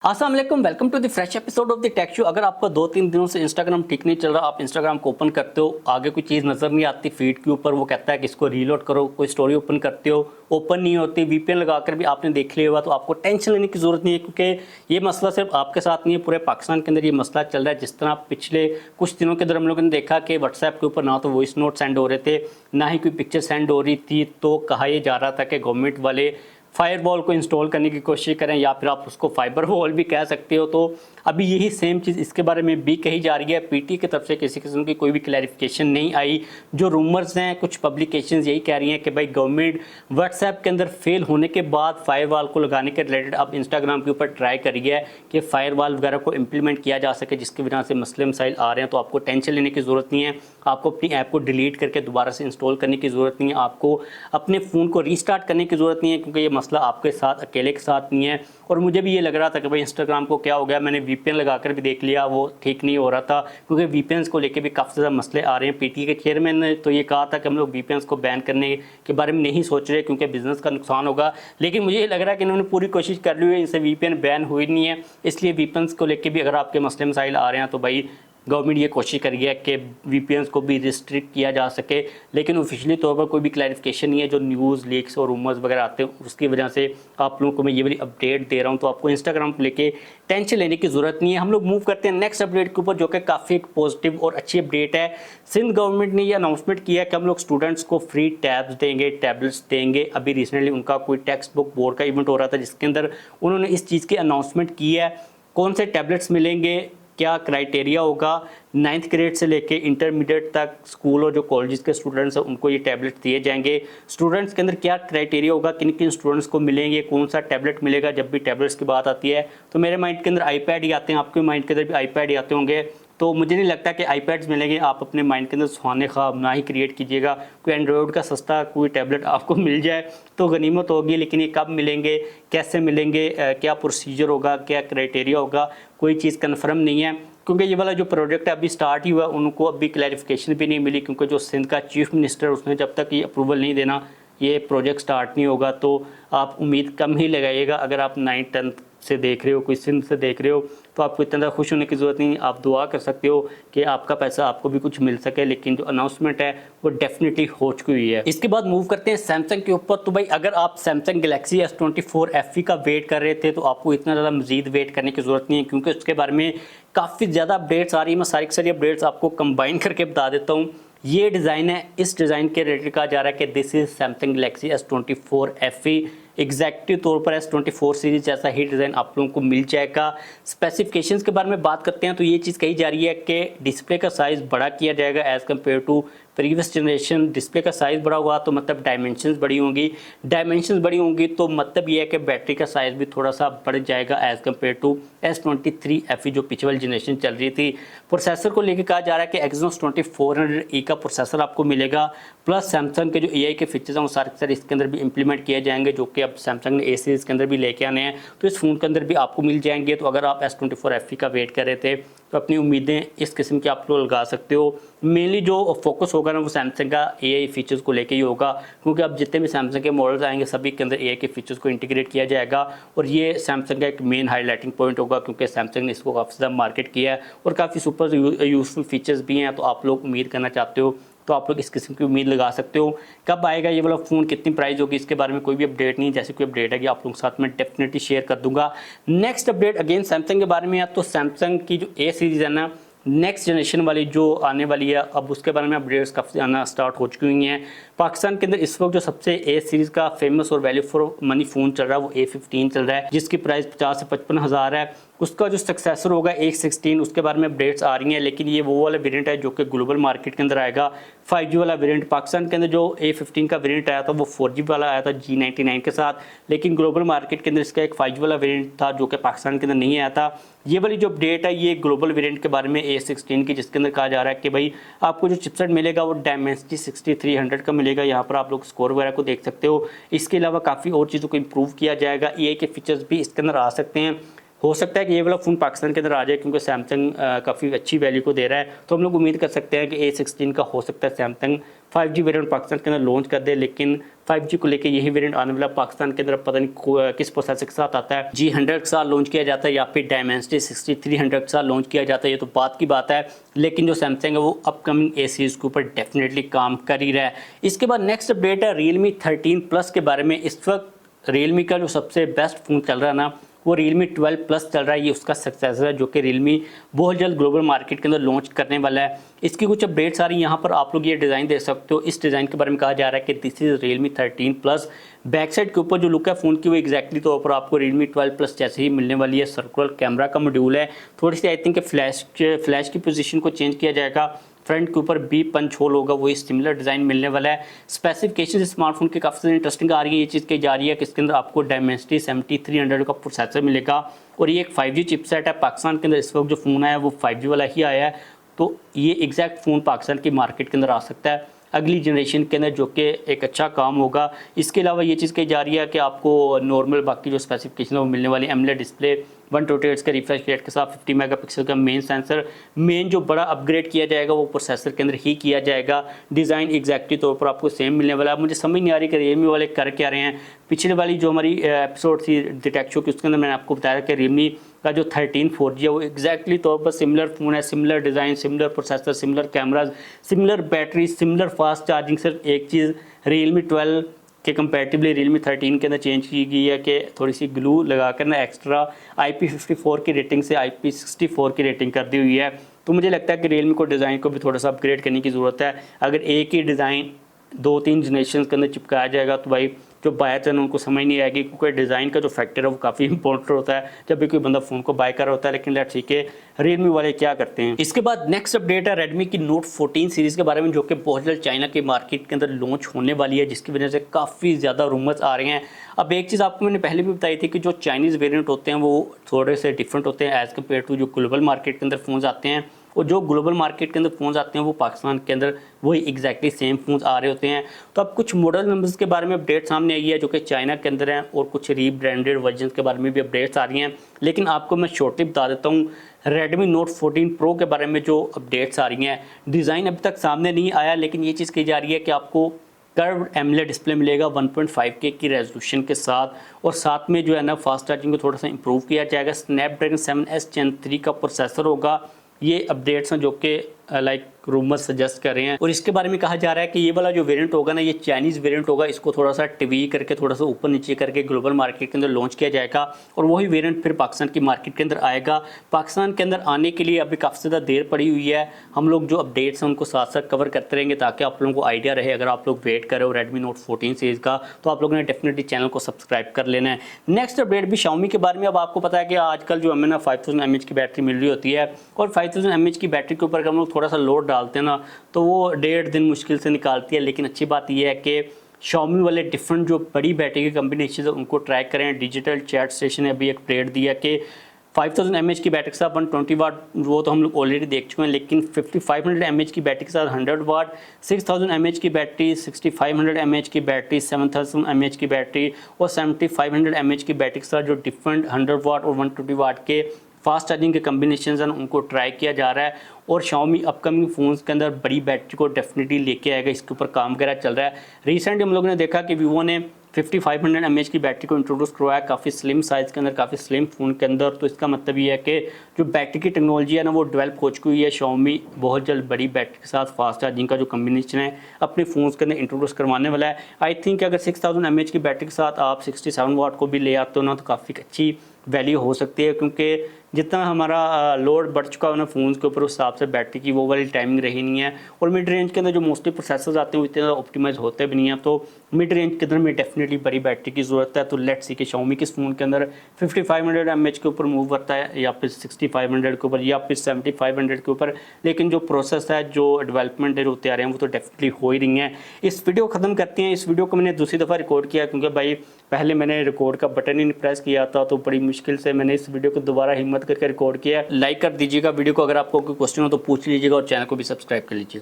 अस्सलाम वालेकुम, welcome to the fresh episode of the tech show. अगर आपका 2-3 दिनों से इंस्टाग्राम ठीक नहीं चल रहा, आप इंस्टाग्राम को ओपन करते हो, आगे कोई चीज़ नज़र नहीं आती फीड के ऊपर, वो कहता है कि इसको रीलोड करो, कोई स्टोरी ओपन करते हो ओपन नहीं होती, वीपीएन लगाकर भी आपने देख लिया हुआ, तो आपको टेंशन लेने की ज़रूरत नहीं है, क्योंकि ये मसला सिर्फ आपके साथ नहीं है, पूरे पाकिस्तान के अंदर ये मसला चल रहा है। जिस तरह पिछले कुछ दिनों के अंदर हम लोगों ने देखा कि व्हाट्सएप के ऊपर ना तो वॉइस नोट सेंड हो रहे थे, ना ही कोई पिक्चर सेंड हो रही थी, तो कहा यह जा रहा था कि गवर्नमेंट वाले फायरवॉल को इंस्टॉल करने की कोशिश करें, या फिर आप उसको फाइबर वॉल भी कह सकते हो। तो अभी यही सेम चीज़ इसके बारे में भी कही जा रही है। पीटी की तरफ से किसी किस्म की कोई भी क्लैरिफिकेशन नहीं आई। जो रूमर्स हैं, कुछ पब्लिकेशंस यही कह रही हैं कि भाई गवर्नमेंट व्हाट्सएप के अंदर फेल होने के बाद फायरवॉल को लगाने के रिलेटेड अब इंस्टाग्राम के ऊपर ट्राई करी है कि फायरवॉल वगैरह को इम्प्लीमेंट किया जा सके, जिसकी वजह से मसले मसाइल आ रहे हैं। तो आपको टेंशन लेने की ज़रूरत नहीं है, आपको अपनी ऐप को डिलीट करके दोबारा से इंस्टॉल करने की ज़रूरत नहीं है, आपको अपने फ़ोन को रीस्टार्ट करने की ज़रूरत नहीं है, क्योंकि ये मसला आपके साथ अकेले के साथ नहीं है। और मुझे भी ये लग रहा था कि भाई इंस्टाग्राम को क्या हो गया, मैंने वीपीएन लगाकर भी देख लिया, वो ठीक नहीं हो रहा था, क्योंकि वीपीएन को लेके भी काफ़ी ज़्यादा मसले आ रहे हैं। पीटी के चेयरमैन ने तो ये कहा था कि हम लोग वीपीएन को बैन करने के बारे में नहीं सोच रहे, क्योंकि बिजनेस का नुकसान होगा। लेकिन मुझे ये लग रहा है कि इन्होंने पूरी कोशिश कर ली है, इनसे वीपीएन बैन हुई नहीं है। इसलिए वीपीएन को लेके भी अगर आपके मसले मसाइल आ रहे हैं, तो भाई गवर्नमेंट ये कोशिश कर रही है कि वीपीएन को भी रिस्ट्रिक्ट किया जा सके, लेकिन ऑफिशियली तौर पर कोई भी क्लैरिफिकेशन नहीं है। जो न्यूज़ लीक्स और रूमर्स वगैरह आते हैं, उसकी वजह से आप लोगों को मैं ये वाली अपडेट दे रहा हूँ। तो आपको इंस्टाग्राम को लेके टेंशन लेने की ज़रूरत नहीं है। हम लोग मूव करते हैं नेक्स्ट अपडेट के ऊपर, जो कि काफ़ी एक पॉजिटिव और अच्छी अपडेट है। सिंध गवर्नमेंट ने ये अनाउंसमेंट किया कि हम लोग स्टूडेंट्स को फ्री टैब्स देंगे, टैबलेट्स देंगे। अभी रिसेंटली उनका कोई टेक्स्ट बुक बोर्ड का इवेंट हो रहा था, जिसके अंदर उन्होंने इस चीज़ की अनाउंसमेंट की है। कौन से टैबलेट्स मिलेंगे, क्या क्राइटेरिया होगा, 9th ग्रेड से लेके इंटरमीडिएट तक स्कूल और जो कॉलेजेस के स्टूडेंट्स हैं उनको ये टैबलेट दिए जाएंगे। स्टूडेंट्स के अंदर क्या क्राइटेरिया होगा, किन किन स्टूडेंट्स को मिलेंगे, कौन सा टैबलेट मिलेगा। जब भी टैबलेट्स की बात आती है तो मेरे माइंड के अंदर आईपैड ही आते हैं, आपके माइंड के अंदर भी आईपैड ही आते होंगे। तो मुझे नहीं लगता कि आईपैड्स मिलेंगे। आप अपने माइंड के अंदर सुहाने ख्वाब ना ही क्रिएट कीजिएगा। कोई एंड्रॉयड का सस्ता कोई टैबलेट आपको मिल जाए तो गनीमत होगी, लेकिन ये कब मिलेंगे, कैसे मिलेंगे, क्या प्रोसीजर होगा, क्या क्राइटेरिया होगा, कोई चीज़ कन्फर्म नहीं है। क्योंकि ये वाला जो प्रोजेक्ट है अभी स्टार्ट ही हुआ, उनको अभी क्लैरिफिकेशन भी नहीं मिली, क्योंकि जो सिंध का चीफ मिनिस्टर उसने जब तक ये अप्रूवल नहीं देना ये प्रोजेक्ट स्टार्ट नहीं होगा। तो आप उम्मीद कम ही लगाइएगा। अगर आप 9th-10th से देख रहे हो, कोई सिंध से देख रहे हो, तो आपको इतना ज़्यादा खुश होने की ज़रूरत नहीं। आप दुआ कर सकते हो कि आपका पैसा आपको भी कुछ मिल सके, लेकिन जो अनाउंसमेंट है वो डेफिनेटली हो चुकी हुई है। इसके बाद मूव करते हैं सैमसंग के ऊपर। तो भाई अगर आप सैमसंग गैलेक्सी S24 FE का वेट कर रहे थे, तो आपको इतना ज़्यादा मजीद वेट करने की ज़रूरत नहीं है, क्योंकि उसके बारे में काफ़ी ज़्यादा अपडेट्स आ रही है। मैं सारी की सारी अपडेट्स आपको कंबाइन करके बता देता हूँ। ये डिज़ाइन है, इस डिज़ाइन के रिलेटेड कहा जा रहा है कि this is Samsung Galaxy S24 FE। एग्जैक्टिव तौर पर S24 सीरीज जैसा ही डिज़ाइन आप लोगों को मिल जाएगा। स्पेसिफिकेशंस के बारे में बात करते हैं तो ये चीज़ कही जा रही है कि डिस्प्ले का साइज़ बड़ा किया जाएगा as compared to previous generation. Display का साइज़ बड़ा हुआ तो मतलब डायमेंशंस बड़ी होंगी, डायमेंशंस बड़ी होंगी तो मतलब ये है कि बैटरी का साइज़ भी थोड़ा सा बढ़ जाएगा as compared to S23 FE जो पिछले वाली जनरेशन चल रही थी। प्रोसेसर को लेकर कहा जा रहा है कि Exynos 2400E का प्रोसेसर आपको मिलेगा, प्लस सैमसंग के जो AI के फीचर्स हैं वो सारे इसके अंदर भी इंप्लीमेंट किए जाएंगे, जो कि अब सैमसंग ने A सीरीज़ के अंदर भी लेके आने हैं, तो इस फ़ोन के अंदर भी आपको मिल जाएंगे। तो अगर आप S24 FE का वेट कर रहे थे तो अपनी उम्मीदें इस किस्म की आप लोग लगा सकते हो। मेनली जो फोकस होगा ना वो सैमसंग का AI फीचर्स को लेके ही होगा, क्योंकि अब जितने भी सैमसंग के मॉडल्स आएंगे सभी के अंदर AI के फीचर्स को इंटीग्रेट किया जाएगा, और ये सैमसंग का एक मेन हाईलाइटिंग पॉइंट होगा, क्योंकि सैमसंग ने इसको काफ़ी ज़्यादा मार्केट किया है और काफ़ी सुपर यूजफुल फीचर्स भी हैं। तो आप लोग उम्मीद करना चाहते हो तो आप लोग इस किस्म की उम्मीद लगा सकते हो। कब आएगा ये वाला फ़ोन, कितनी प्राइस होगी, इसके बारे में कोई भी अपडेट नहीं। जैसे कोई अपडेट है कि आप लोगों के साथ में डेफिनेटली शेयर कर दूंगा। नेक्स्ट अपडेट अगेन सैमसंग के बारे में है। तो सैमसंग की जो A सीरीज़ है ना, नेक्स्ट जनरेशन वाली जो आने वाली है, अब उसके बारे में अपडेट्स काफ़ी आना स्टार्ट हो चुकी हुई हैं। पाकिस्तान के अंदर इस वक्त जो सबसे A सीरीज़ का फेमस और वैल्यू फॉर मनी फ़ोन चल रहा है वो A15 चल रहा है, जिसकी प्राइस 50 से 55 हज़ार है। उसका जो सक्सेसर होगा A16, उसके बारे में अपडेट्स आ रही हैं, लेकिन ये वो वाला वेरिएंट है जो कि ग्लोबल मार्केट के अंदर आएगा। 5G वाला वेरिएंट पाकिस्तान के अंदर जो A15 का वेरिएंट आया था वो 4G वाला आया था G99 के साथ, लेकिन ग्लोबल मार्केट के अंदर इसका एक 5G वाला वेरिएंट था जो कि पाकिस्तान के अंदर नहीं आया था। ये वाली जो अपडेट है ये ग्लोबल वेरिएंट के बारे में A16 की, जिसके अंदर कहा जा रहा है कि भाई आपको जो चिपसेट मिलेगा वो Dimensity 6300 का मिलेगा। यहाँ पर आप लोग स्कोर वगैरह को देख सकते हो। इसके अलावा काफ़ी और चीज़ों को इम्प्रूव किया जाएगा। AI के फीचर्स भी इसके अंदर आ सकते हैं। हो सकता है कि ये वाला फ़ोन पाकिस्तान के अंदर आ जाए, क्योंकि सैमसंग काफ़ी अच्छी वैल्यू को दे रहा है। तो हम लोग उम्मीद कर सकते हैं कि A16 का हो सकता है सैमसंग 5G वेरिएंट पाकिस्तान के अंदर लॉन्च कर दे, लेकिन 5G को लेके यही वेरिएंट आने वाला पाकिस्तान के अंदर पता नहीं किस प्रोसेसर के साथ आता है। G100 के साथ लॉन्च किया जाता है या फिर Dimensity 6300 के साथ लॉन्च किया जाता है, ये तो बात की बात है। लेकिन जो सैमसंग है वो अपकमिंग ए सीरीज़ के ऊपर डेफिनेटली काम कर ही रहा है। इसके बाद नेक्स्ट अपडेट है Realme 13 Plus के बारे में। इस वक्त Realme का जो सबसे बेस्ट फ़ोन चल रहा है ना वो Realme 12 Plus चल रहा है। ये उसका सक्सेसर है जो कि Realme बहुत जल्द ग्लोबल मार्केट के अंदर लॉन्च करने वाला है। इसकी कुछ अपडेट्स आ रही हैं, यहाँ पर आप लोग ये डिज़ाइन देख सकते हो। इस डिज़ाइन के बारे में कहा जा रहा है कि this is Realme 13 Plus। Back side के ऊपर जो लुक है फ़ोन की वो एग्जैक्टली तौर पर आपको Realme 12 Plus जैसे ही मिलने वाली है। सर्कुलर कैमरा का मॉड्यूल है, थोड़ी सी आई थिंक फ्लैश की पोजीशन को चेंज किया जाएगा। फ्रंट के ऊपर बी पंच होल होगा, वही सिमिलर डिज़ाइन मिलने वाला है। स्पेसिफिकेशन स्मार्टफोन के काफ़ी ज़्यादा इंटरेस्टिंग आ रही है। ये चीज़ कही जा रही है कि इसके अंदर आपको Dimensity 7300 का प्रोसेसर मिलेगा और ये एक 5G चिपसेट है। पाकिस्तान के अंदर इस वक्त जो फ़ोन आया है वो 5G वाला ही आया है, तो ये एग्जैक्ट फ़ोन पाकिस्तान की मार्केट के अंदर आ सकता है अगली जनरेशन के अंदर, जो कि एक अच्छा काम होगा। इसके अलावा ये चीज़ कही जा रही है कि आपको नॉर्मल बाकी जो स्पेसिफिकेशन है वो मिलने वाली। एमोलेड डिस्प्ले 128 Hz का रिफ्रेश रेट के साथ 50 मेगापिक्सल का मेन सेंसर। मेन जो बड़ा अपग्रेड किया जाएगा वो प्रोसेसर के अंदर ही किया जाएगा। डिज़ाइन एग्जैक्टली तौर पर आपको सेम मिलने वाला है। मुझे समझ नहीं आ रही कि Realme वाले कर क्या रहे हैं। पिछले वाली जो हमारी एपिसोड थी द टेक शो की, उसके अंदर मैंने आपको बताया कि Realme का जो 13 4G है वो एग्जैक्टली तौर पर सिमिलर फ़ोन है, similar design, similar processor, similar cameras, similar battery, similar fast charging. सिर्फ एक चीज़ Realme 12 के कंपैरेटिवली Realme 13 के अंदर चेंज की गई है कि थोड़ी सी ग्लू लगाकर ना एक्स्ट्रा IP54 की रेटिंग से IP64 की रेटिंग कर दी हुई है। तो मुझे लगता है कि Realme को डिज़ाइन को भी थोड़ा सा अपग्रेड करने की ज़रूरत है। अगर एक ही डिज़ाइन 2-3 जनरेशन के अंदर चिपकाया जाएगा तो भाई जो बायर्स हैं उनको समझ नहीं आएगी, क्योंकि डिज़ाइन का जो फैक्टर है वो काफ़ी इंपॉर्टेंट होता है जब भी कोई बंदा फ़ोन को बाय कर रहा होता है। लेकिन लेट्स सी के Realme वाले क्या करते हैं। इसके बाद नेक्स्ट अपडेट है Redmi की Note 14 सीरीज़ के बारे में, जो कि बहुत जल्द चाइना के मार्केट के अंदर लॉन्च होने वाली है, जिसकी वजह से काफ़ी ज़्यादा रूमर्स आ रहे हैं। अब एक चीज़ आपको मैंने पहले भी बताई थी कि जो चाइनीज़ वेरिएंट होते हैं वो थोड़े से डिफरेंट होते हैं एज़ कम्पेयर टू जो ग्लोबल मार्केट के अंदर फ़ोन्स आते हैं, और जो ग्लोबल मार्केट के अंदर फ़ोन्स आते हैं वो पाकिस्तान के अंदर वही एग्जैक्टली सेम फ़ोन्स आ रहे होते हैं। तो अब कुछ मॉडल नंबर्स के बारे में अपडेट सामने आई है जो कि चाइना के अंदर हैं, और कुछ रीब्रांडेड वर्जन के बारे में भी अपडेट्स आ रही हैं। लेकिन आपको मैं शॉर्टली बता देता हूँ Redmi Note 14 Pro के बारे में जो अपडेट्स आ रही हैं। डिज़ाइन अभी तक सामने नहीं आया, लेकिन ये चीज़ कही जा रही है कि आपको कर्व्ड एमोलेड डिस्प्ले मिलेगा 1.5K की रेजोल्यूशन के साथ, और साथ में जो है ना फास्ट चार्जिंग को थोड़ा सा इंप्रूव किया जाएगा। स्नैपड्रैगन 7S Gen 3 का प्रोसेसर होगा। ये अपडेट्स हैं जो कि लाइक रूमर सजेस्ट कर रहे हैं। और इसके बारे में कहा जा रहा है कि ये वाला जो वेरिएंट होगा ना, ये चाइनीज़ वेरिएंट होगा। इसको थोड़ा सा टीवी करके थोड़ा सा ऊपर नीचे करके ग्लोबल मार्केट के अंदर लॉन्च किया जाएगा, और वही वेरिएंट फिर पाकिस्तान की मार्केट के अंदर आएगा। पाकिस्तान के अंदर आने के लिए अभी काफ़ी ज़्यादा देर पड़ी हुई है। हम लोग जो अपडेट्स हैं उनको साथ साथ कवर करते रहेंगे ताकि आप लोगों को आइडिया रहे। अगर आप लोग वेट कर रहे हो Redmi Note 14 सीरीज़ का, तो आप लोगों ने डेफिनेटली चैनल को सब्सक्राइब कर लेना है। नेक्स्ट अपडेट भी Xiaomi के बारे में। अब आपको पता है कि आजकल जो हमें ना 5000 mAh की बैटरी मिल रही होती है, और 5000 mAh की बैटरी के ऊपर अगर हम लोग थोड़ा सा लोड डालते हैं ना तो वो 1.5 दिन मुश्किल से निकालती है। लेकिन अच्छी बात यह है कि Xiaomi वाले डिफरेंट जो बड़ी बैटरी के कम्बिनेशन है उनको ट्रैक करें। डिजिटल चैट स्टेशन ने अभी एक अपडेट दिया कि 5000 mAh की बैटरी के साथ 120 वाट, वो तो हम लोग ऑलरेडी देख चुके हैं, लेकिन 5500 mAh की बैटरी के साथ 100 वाट, 6000 mAh की बैटरी, 6500 mAh की बैटरी, 7000 mAh की बैटरी और 7500 mAh की बैटरी के साथ जो डिफरेंट 100 वाट और 120 वाट के फास्ट चार्जिंग के कम्बिनेशन हैं उनको ट्राई किया जा रहा है। और Xiaomi अपकमिंग फ़ोन्स के अंदर बड़ी बैटरी को डेफिनेटली लेके आएगा, इसके ऊपर काम वगैरह चल रहा है। रिसेंटली हम लोगों ने देखा कि Vivo ने 5500 mAh की बैटरी को इंट्रोड्यूस करवाया, काफ़ी स्लिम साइज़ के अंदर, काफ़ी स्लिम फ़ोन के अंदर। तो इसका मतलब ये है कि जो बैटरी की टेक्नोलॉजी है ना वो डेवलप हो चुकी हुई है। Xiaomi बहुत जल्द बड़ी बैटरी के साथ फास्ट चार्जिंग का जो कम्बिनेशन है अपने फ़ोन्स के अंदर इंट्रोड्यूस करवाने वाला है। आई थिंक अगर 6000 mAh की बैटरी के साथ आप 67 वाट को भी ले आते हो ना तो काफ़ी अच्छी वैल्यू हो सकती है, क्योंकि जितना हमारा लोड बढ़ चुका है ना फ़ोन्स के ऊपर, उस हिसाब से बैटरी की वो वाली टाइमिंग रही नहीं है। और मिड रेंज के अंदर जो मोस्टली प्रोसेसर्स आते हैं वो इतने ज़्यादा ऑप्टिमाइज होते भी नहीं हैं, तो मिड रेंज के अंदर में डेफिनेटली बड़ी बैटरी की ज़रूरत है। तो लेट्स सी कि Xiaomi किस फ़ोन के अंदर 5500 mAh के ऊपर मूव करता है, या फिर 6500 के ऊपर, या फिर 7500 के ऊपर। लेकिन जो प्रोसेस है, जो डेवलपमेंट है, जो तैयार हैं वो तो डेफिनेटली हो ही रही हैं। इस वीडियो को ख़त्म करते हैं। इस वीडियो को मैंने दूसरी दफ़ा रिकॉर्ड किया क्योंकि भाई पहले मैंने रिकॉर्ड का बटन ही नहीं प्रेस किया था, तो बड़ी मुश्किल से मैंने इस वीडियो को दोबारा हिम्मत करके रिकॉर्ड किया। लाइक कर दीजिएगा वीडियो को, अगर आपको कोई क्वेश्चन हो तो पूछ लीजिएगा, और चैनल को भी सब्सक्राइब कर लीजिएगा।